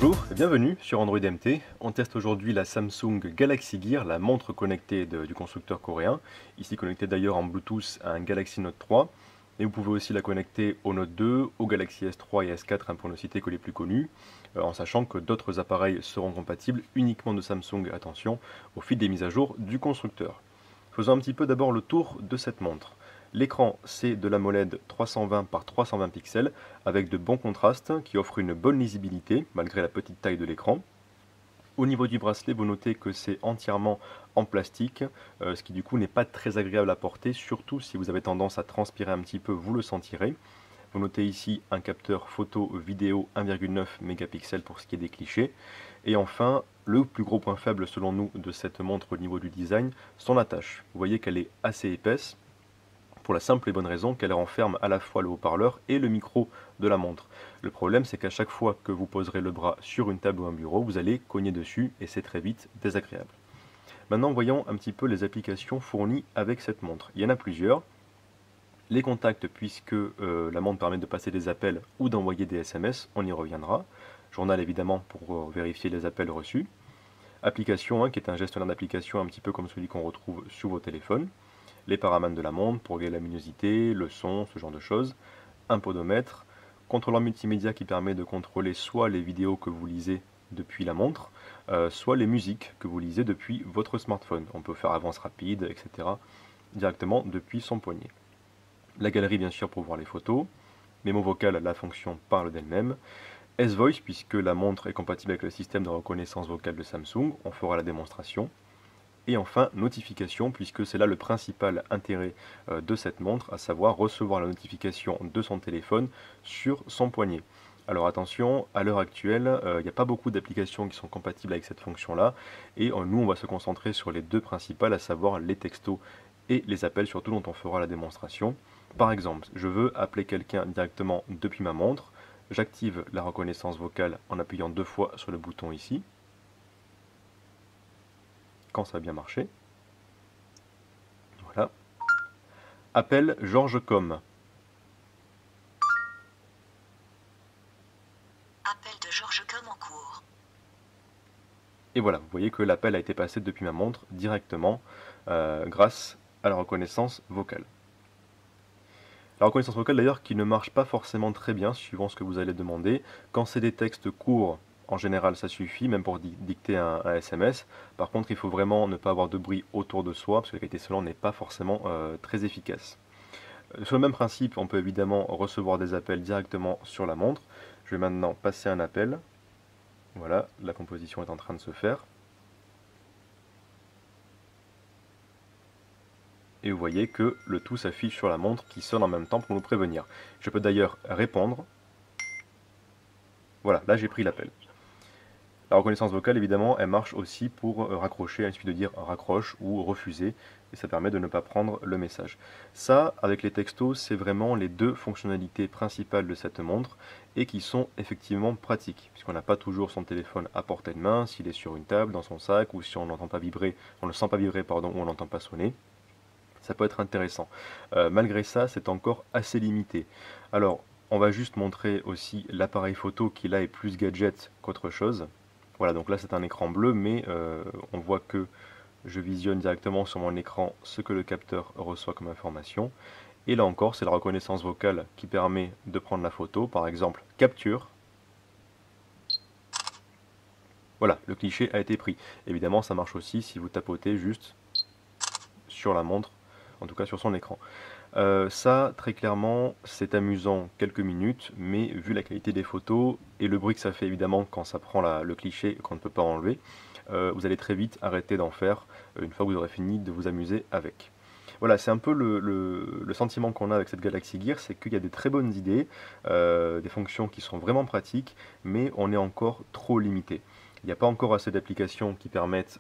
Bonjour et bienvenue sur Android MT. On teste aujourd'hui la Samsung Galaxy Gear, la montre connectée du constructeur coréen. Ici connectée d'ailleurs en Bluetooth à un Galaxy Note 3. Et vous pouvez aussi la connecter au Note 2, au Galaxy S3 et S4, pour ne citer que les plus connus, en sachant que d'autres appareils seront compatibles uniquement de Samsung, attention, au fil des mises à jour du constructeur. Faisons un petit peu d'abord le tour de cette montre. L'écran, c'est de l'AMOLED 320 par 320 pixels avec de bons contrastes qui offrent une bonne lisibilité malgré la petite taille de l'écran. Au niveau du bracelet, vous notez que c'est entièrement en plastique, ce qui du coup n'est pas très agréable à porter, surtout si vous avez tendance à transpirer un petit peu, vous le sentirez. Vous notez ici un capteur photo vidéo 1,9 mégapixels pour ce qui est des clichés. Et enfin, le plus gros point faible selon nous de cette montre au niveau du design, son attache. Vous voyez qu'elle est assez épaisse, pour la simple et bonne raison qu'elle renferme à la fois le haut-parleur et le micro de la montre. Le problème, c'est qu'à chaque fois que vous poserez le bras sur une table ou un bureau, vous allez cogner dessus et c'est très vite désagréable. Maintenant, voyons un petit peu les applications fournies avec cette montre. Il y en a plusieurs. Les contacts, puisque la montre permet de passer des appels ou d'envoyer des SMS, on y reviendra. Journal évidemment pour vérifier les appels reçus. Application, qui est un gestionnaire d'application un petit peu comme celui qu'on retrouve sur vos téléphones. Les paramètres de la montre pour régler la luminosité, le son, ce genre de choses. Un podomètre. Contrôleur multimédia qui permet de contrôler soit les vidéos que vous lisez depuis la montre, soit les musiques que vous lisez depuis votre smartphone. On peut faire avance rapide, etc. directement depuis son poignet. La galerie bien sûr pour voir les photos. Mémo vocal, la fonction parle d'elle-même. S-Voice puisque la montre est compatible avec le système de reconnaissance vocale de Samsung, on fera la démonstration. Et enfin, notification, puisque c'est là le principal intérêt de cette montre, à savoir recevoir la notification de son téléphone sur son poignet. Alors attention, à l'heure actuelle, il n'y a pas beaucoup d'applications qui sont compatibles avec cette fonction-là, et nous on va se concentrer sur les deux principales, à savoir les textos et les appels, surtout dont on fera la démonstration. Par exemple, je veux appeler quelqu'un directement depuis ma montre, j'active la reconnaissance vocale en appuyant 2 fois sur le bouton ici. Quand ça a bien marché. Voilà. Appel Georges Com. Appel de Georges Com en cours. Et voilà, vous voyez que l'appel a été passé depuis ma montre directement grâce à la reconnaissance vocale. La reconnaissance vocale d'ailleurs qui ne marche pas forcément très bien suivant ce que vous allez demander. Quand c'est des textes courts, en général ça suffit, même pour dicter un SMS. Par contre, il faut vraiment ne pas avoir de bruit autour de soi, parce que la qualité sonore n'est pas forcément très efficace. Sur le même principe, on peut évidemment recevoir des appels directement sur la montre. Je vais maintenant passer un appel. Voilà, la composition est en train de se faire. Et vous voyez que le tout s'affiche sur la montre qui sonne en même temps pour nous prévenir. Je peux d'ailleurs répondre. Voilà, là j'ai pris l'appel. La reconnaissance vocale, évidemment, elle marche aussi pour raccrocher, il suffit de dire raccroche ou refuser, et ça permet de ne pas prendre le message. Ça, avec les textos, c'est vraiment les deux fonctionnalités principales de cette montre, et qui sont effectivement pratiques, puisqu'on n'a pas toujours son téléphone à portée de main, s'il est sur une table, dans son sac, ou si on n'entend pas vibrer, on ne le sent pas vibrer, pardon, ou on n'entend pas sonner. Ça peut être intéressant. Malgré ça, c'est encore assez limité. Alors, on va juste montrer aussi l'appareil photo qui là est plus gadget qu'autre chose. Voilà, donc là c'est un écran bleu, mais on voit que je visionne directement sur mon écran ce que le capteur reçoit comme information. Et là encore, c'est la reconnaissance vocale qui permet de prendre la photo. Par exemple, capture. Voilà, le cliché a été pris. Évidemment, ça marche aussi si vous tapotez juste sur la montre, en tout cas sur son écran. Ça, très clairement, c'est amusant quelques minutes, mais vu la qualité des photos et le bruit que ça fait évidemment quand ça prend le cliché qu'on ne peut pas enlever, vous allez très vite arrêter d'en faire une fois que vous aurez fini de vous amuser avec. Voilà, c'est un peu le sentiment qu'on a avec cette Galaxy Gear, c'est qu'il y a des très bonnes idées, des fonctions qui sont vraiment pratiques, mais on est encore trop limité. Il n'y a pas encore assez d'applications qui permettent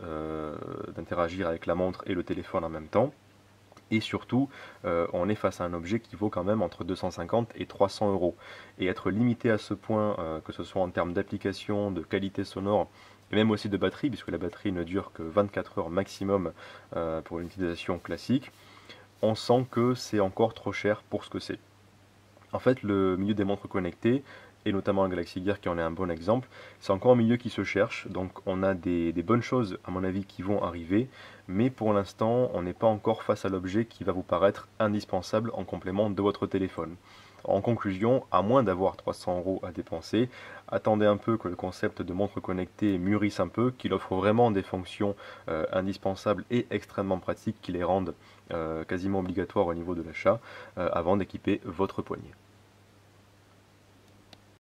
d'interagir avec la montre et le téléphone en même temps. Et surtout, on est face à un objet qui vaut quand même entre 250 et 300 euros. Et être limité à ce point, que ce soit en termes d'application, de qualité sonore, et même aussi de batterie, puisque la batterie ne dure que 24 heures maximum pour une utilisation classique, on sent que c'est encore trop cher pour ce que c'est. En fait, le milieu des montres connectées, et notamment un Galaxy Gear qui en est un bon exemple. C'est encore un milieu qui se cherche, donc on a des bonnes choses à mon avis qui vont arriver, mais pour l'instant on n'est pas encore face à l'objet qui va vous paraître indispensable en complément de votre téléphone. En conclusion, à moins d'avoir 300 € à dépenser, attendez un peu que le concept de montre connectée mûrisse un peu, qu'il offre vraiment des fonctions indispensables et extrêmement pratiques qui les rendent quasiment obligatoires au niveau de l'achat, avant d'équiper votre poignet.